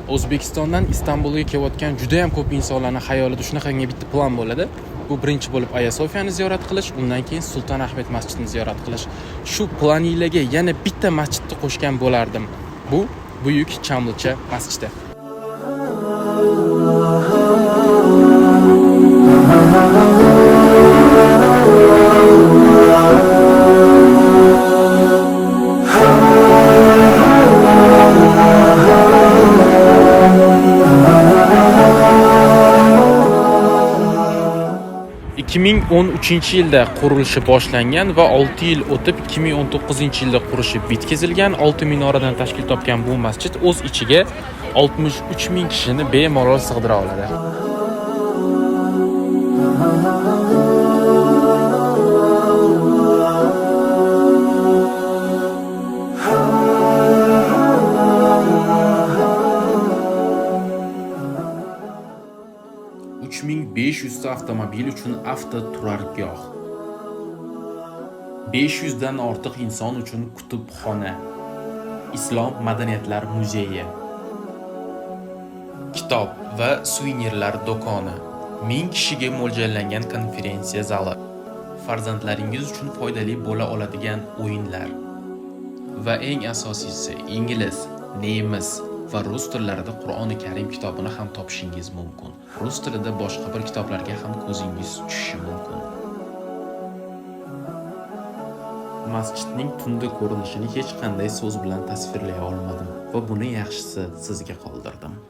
O'zbekistondan Istanbulga kelayotgan juda ham ko'p insonlarning xayolida shunaqangi bitta plan bo'ladi. Bu birinchi bo'lib Aya Sofiyani ziyorat qilish, undan keyin Sulton Ahmed masjidini ziyorat qilish. Shu planinglarga yana bitta masjidni qo'shgan bo'lardim. Bu Buyuk Chamlicha masjidi. 2013-yilda qurilishi boshlangan va 6 yil o'tib 2019-yilda qurishi bitkazilgan 6 minoradan tashkil topgan bu masjid o'z ichiga 63 ming kishini bemalol sig'dira oladi. ta avtomobil uchun avtoturargoh, 500 dan ortiq inson uchun kutubxona, Islom madaniyatlar muzeyi, kitob va suvenirlar do'koni, 1000 kishiga mo'ljallangan konferensiya zali, farzandlaringiz uchun foydali bo'la oladigan o'yinlar va eng asosiysi ingliz, nemis va rus tillarida Qur'oni Karim kitobini ham topishingiz mumkin. Rus tilida boshqa bir kitoblarga ham ko'zingiz tushishi mumkin. Masjidning tunda ko'rinishini hech qanday so'z bilan tasvirlay olmadim va buni yaxshisi sizga qoldirdim.